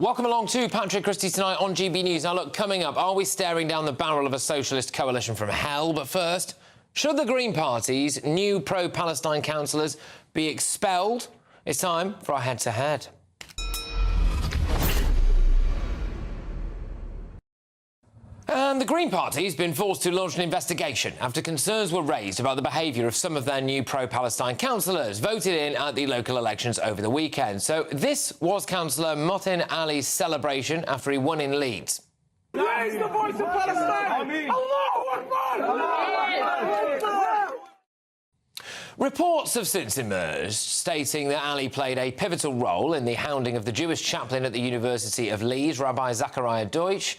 Welcome along to Patrick Christie tonight on GB News. Now, look, coming up, are we staring down the barrel of a socialist coalition from hell? But first, should the Green Party's new pro-Palestine councillors be expelled? It's time for our head-to-head. And the Green Party has been forced to launch an investigation after concerns were raised about the behaviour of some of their new pro-Palestine councillors voted in at the local elections over the weekend. So this was Councillor Mohsin Ali's celebration after he won in Leeds. Raise the voice of Palestine! Allahu Akbar! Reports have since emerged stating that Ali played a pivotal role in the hounding of the Jewish chaplain at the University of Leeds, Rabbi Zachariah Deutsch,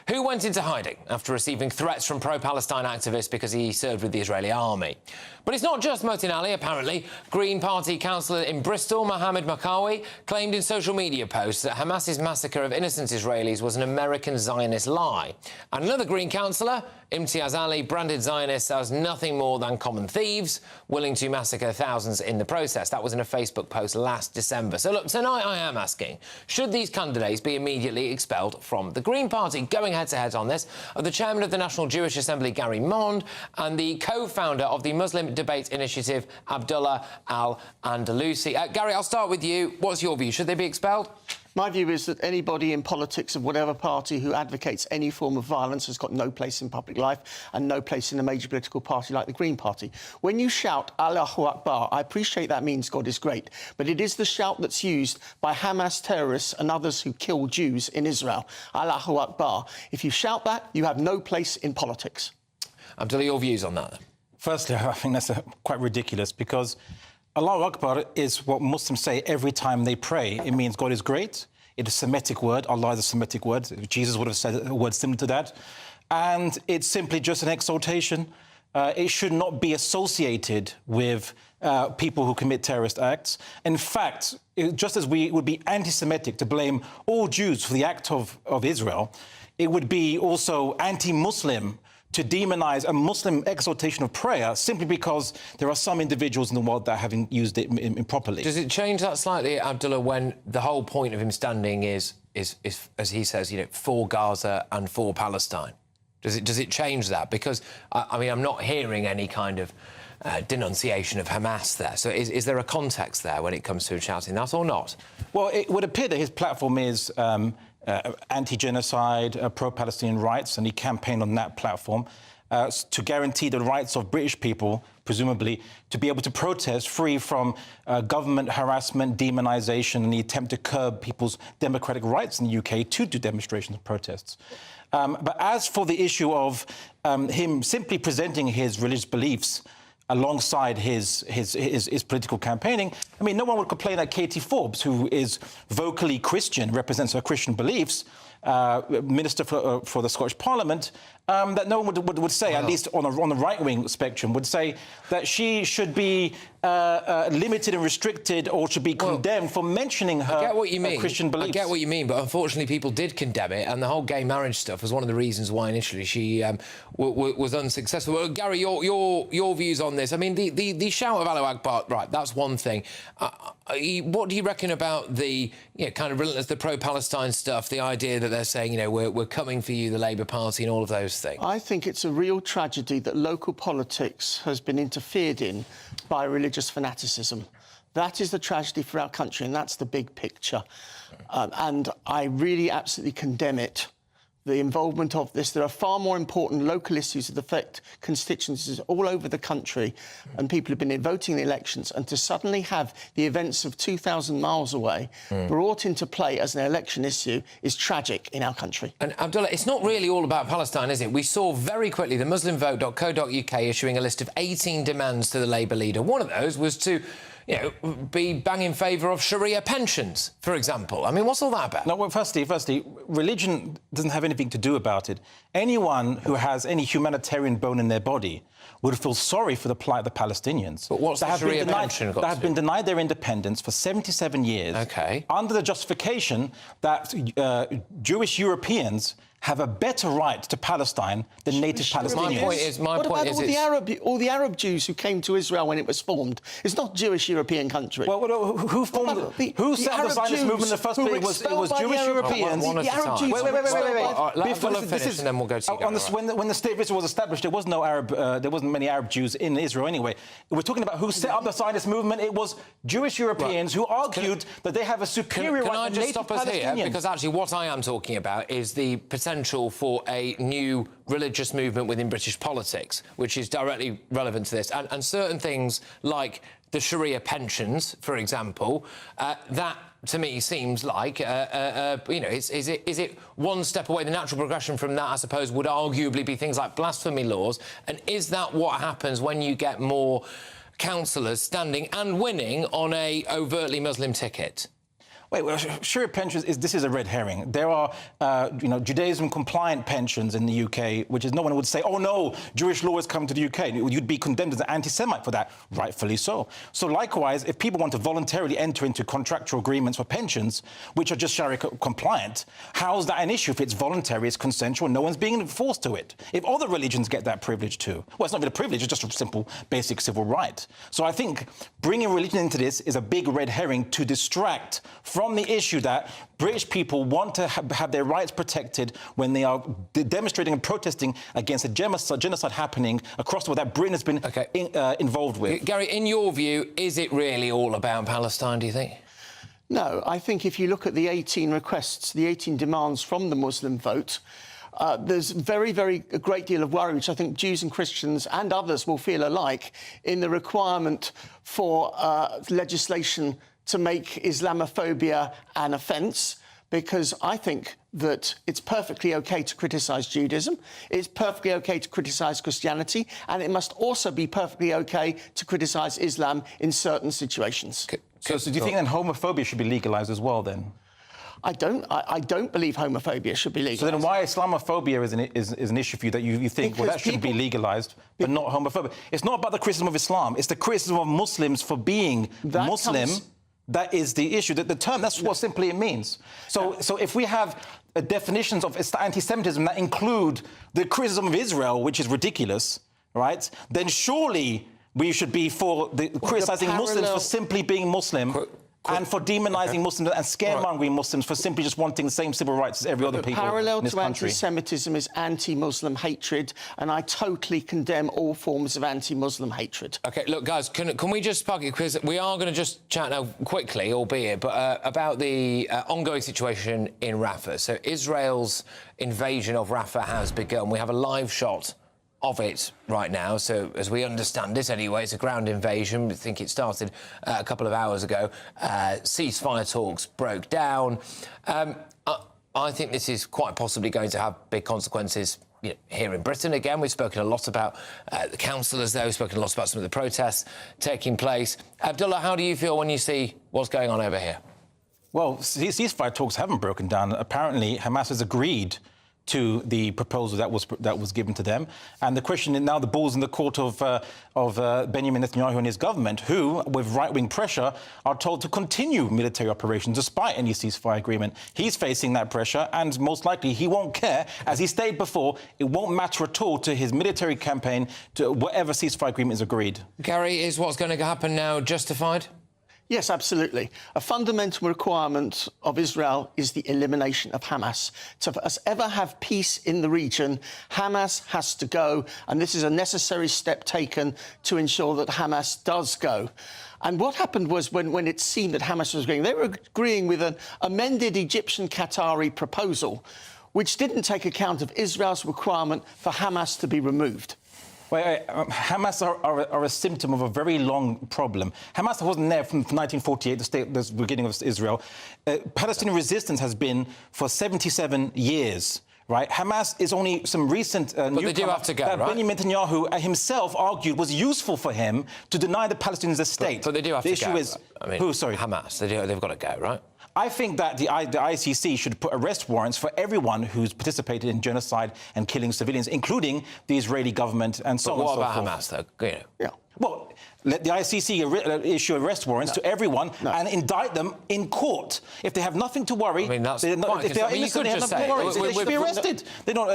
who went into hiding after receiving threats from pro-Palestine activists because he served with the Israeli army. But it's not just Mohsin Ali, apparently. Green Party councillor in Bristol, Mohammed Makawi, claimed in social media posts that Hamas's massacre of innocent Israelis was an American Zionist lie. And another Green councillor, Imtiaz Ali, branded Zionists as nothing more than common thieves, willing to massacre thousands in the process. That was in a Facebook post last December. So look, tonight I am asking, should these candidates be immediately expelled from the Green Party? Going head-to-head on this are the chairman of the National Jewish Assembly, Gary Mond, and the co-founder of the Muslim Debate Initiative, Abdullah Andalusi. Gary, I'll start with you. What's your view? Should they be expelled? My view is that anybody in politics of whatever party who advocates any form of violence has got no place in public life and no place in a major political party like the Green Party. When you shout Allahu Akbar, I appreciate that means God is great, but it is the shout that's used by Hamas terrorists and others who kill Jews in Israel. Allahu Akbar. If you shout that, you have no place in politics. Abdullah, your views on that? Firstly, I think that's quite ridiculous because Allahu Akbar is what Muslims say every time they pray. It means God is great. It's a Semitic word. Allah is a Semitic word. Jesus would have said a word similar to that. And it's simply just an exaltation. It should not be associated with people who commit terrorist acts. In fact, just as it would be anti-Semitic to blame all Jews for the act of Israel, it would be also anti-Muslim to demonise a Muslim exaltation of prayer simply because there are some individuals in the world that haven't used it improperly. Does it change that slightly, Abdullah, when the whole point of him standing is as he says, you know, for Gaza and for Palestine? Does it change that? Because, I mean, I'm not hearing any kind of denunciation of Hamas there. So is there a context there when it comes to shouting that or not? Well, it would appear that his platform is anti-genocide, pro-Palestinian rights, and he campaigned on that platform to guarantee the rights of British people, presumably, to be able to protest free from government harassment, demonisation, and the attempt to curb people's democratic rights in the UK to do demonstrations and protests. But as for the issue of him simply presenting his religious beliefs alongside his political campaigning, I mean, no one would complain that Katie Forbes, who is vocally Christian, represents her Christian beliefs, Minister for the Scottish Parliament, that no one would say, at least on the right-wing spectrum, would say that she should be limited and restricted or should be condemned for mentioning her Christian beliefs. I get what you mean, but unfortunately people did condemn it, and the whole gay marriage stuff was one of the reasons why initially she was unsuccessful. Well, Gary, your views on this? I mean, the shout of Allahu Akbar, right, that's one thing. What do you reckon about the kind of relentless, the pro-Palestine stuff, the idea that they're saying, you know, we're coming for you, the Labour Party, and all of those things? I think it's a real tragedy that local politics has been interfered in by religious fanaticism. That is the tragedy for our country, and that's the big picture. And I really absolutely condemn it. The involvement of this. There are far more important local issues that affect constituencies all over the country, and people have been voting in the elections, and to suddenly have the events of 2,000 miles away brought into play as an election issue is tragic in our country. And Abdullah, it's not really all about Palestine, is it? We saw very quickly the MuslimVote.co.uk issuing a list of 18 demands to the Labour leader. One of those was to be bang in favour of Sharia pensions, for example. I mean, what's all that about? No, well, firstly, religion doesn't have anything to do about it. Anyone who has any humanitarian bone in their body would feel sorry for the plight of the Palestinians. But what's the Sharia pension got to do? That have been denied their independence for 77 years. OK. Under the justification that Jewish Europeans have a better right to Palestine than native Palestinians. What about all the Arab Jews who came to Israel when it was formed? It's not a Jewish European country. Well, who set up the Zionist movement in the first place? It was Jewish Europeans. One at a time. Wait. And then we'll go to when the state of Israel was established, there wasn't many Arab Jews in Israel anyway. We're talking about who set up the Zionist movement. It was Jewish Europeans who argued that they have a superior right to native Palestinians. Can I just stop us here? Because actually what I am talking about is the potential for a new religious movement within British politics, which is directly relevant to this. And certain things like the Sharia pensions, for example, that to me seems like, you know, is it one step away? The natural progression from that, I suppose, would arguably be things like blasphemy laws. And is that what happens when you get more councillors standing and winning on a overtly Muslim ticket? Wait, well, Sharia pensions this is a red herring. There are, Judaism-compliant pensions in the UK, which is no one would say, oh no, Jewish law is coming to the UK. You'd be condemned as an anti-Semite for that, rightfully so. So likewise, if people want to voluntarily enter into contractual agreements for pensions, which are just Sharia compliant, how's that an issue if it's voluntary, it's consensual, no one's being forced to it? If other religions get that privilege too, well, it's not even a privilege, it's just a simple, basic civil right. So I think bringing religion into this is a big red herring to distract from the issue that British people want to have their rights protected when they are demonstrating and protesting against a genocide happening across the world that Britain has been involved with. Gary, in your view, is it really all about Palestine, do you think? No, I think if you look at the 18 requests, the 18 demands from the Muslim vote, there's a great deal of worry, which I think Jews and Christians and others will feel alike, in the requirement for legislation to make Islamophobia an offence, because I think that it's perfectly OK to criticise Judaism, it's perfectly OK to criticise Christianity, and it must also be perfectly OK to criticise Islam in certain situations. So do you think then homophobia should be legalised as well, then? I don't believe homophobia should be legalised. So then why Islamophobia is an issue for you that you think, well, that should be legalised, but not homophobia? It's not about the criticism of Islam, it's the criticism of Muslims for being Muslim. That is the issue. The term, that's what simply it means. So if we have definitions of anti-Semitism that include the criticism of Israel, which is ridiculous, right, then surely we should be for criticising Muslims for simply being Muslim and for demonising Muslims and scaremongering Muslims for simply just wanting the same civil rights as every other people in this country. Parallel to anti-Semitism is anti-Muslim hatred, and I totally condemn all forms of anti-Muslim hatred. OK, look, guys, can we just park it? Because we are going to just chat now quickly, albeit, but about the ongoing situation in Rafah. So Israel's invasion of Rafah has begun. We have a live shot of it right now. So as we understand it anyway, it's a ground invasion. We think it started a couple of hours ago. Ceasefire talks broke down. I think this is quite possibly going to have big consequences here in Britain. Again, we've spoken a lot about the councillors there. We've spoken a lot about some of the protests taking place. Abdullah, how do you feel when you see what's going on over here? Well, ceasefire talks haven't broken down. Apparently, Hamas has agreed to the proposal that was given to them, and the question is now the ball's in the court of Benjamin Netanyahu and his government, who, with right-wing pressure, are told to continue military operations despite any ceasefire agreement. He's facing that pressure, and most likely he won't care. As he stated before, it won't matter at all to his military campaign to whatever ceasefire agreement is agreed. Gary, is what's going to happen now justified? Yes, absolutely. A fundamental requirement of Israel is the elimination of Hamas. To for us ever have peace in the region, Hamas has to go, and this is a necessary step taken to ensure that Hamas does go. And what happened was when it seemed that Hamas was agreeing, they were agreeing with an amended Egyptian-Qatari proposal, which didn't take account of Israel's requirement for Hamas to be removed. Hamas are a symptom of a very long problem. Hamas wasn't there from 1948, the beginning of Israel. Palestinian resistance has been for 77 years. Right? Hamas is only some recent but they do have to go, that right? Benjamin Netanyahu himself argued was useful for him to deny the Palestinians a state. But they do have to go. The issue is... I mean, who, sorry? Hamas. They've got to go, right? I think that the ICC should put arrest warrants for everyone who's participated in genocide and killing civilians, including the Israeli government and so on and so forth. What about Hamas, though? Yeah. Well, let the ICC issue arrest warrants to everyone and indict them in court. If they have nothing to worry, I mean, that's if they are innocent, they have nothing to worry. They should be arrested.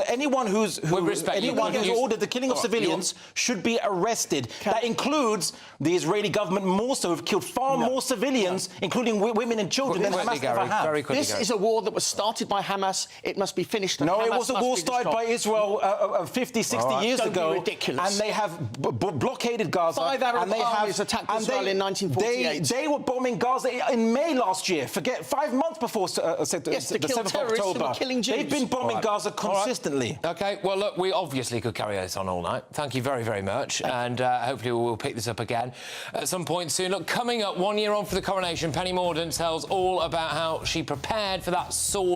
Anyone who's ordered the killing of civilians should be arrested. That includes the Israeli government more so, have killed far more civilians, including women and children, than Hamas ever have. This is a war that was started by Hamas. It must be finished. No, it was a war started by Israel 50, 60 years ago. Ridiculous. And they have blockaded Gaza. 5 Arab armies attacked Israel in 1948. They were bombing Gaza in May last year. Forget 5 months before the 7th of October. They've been bombing Gaza consistently. OK, well, look, we obviously could carry this on all night. Thank you very, very much. And hopefully we'll pick this up again at some point soon. Look, coming up 1 year on for the coronation, Penny Mordaunt tells all about how she prepared for that sword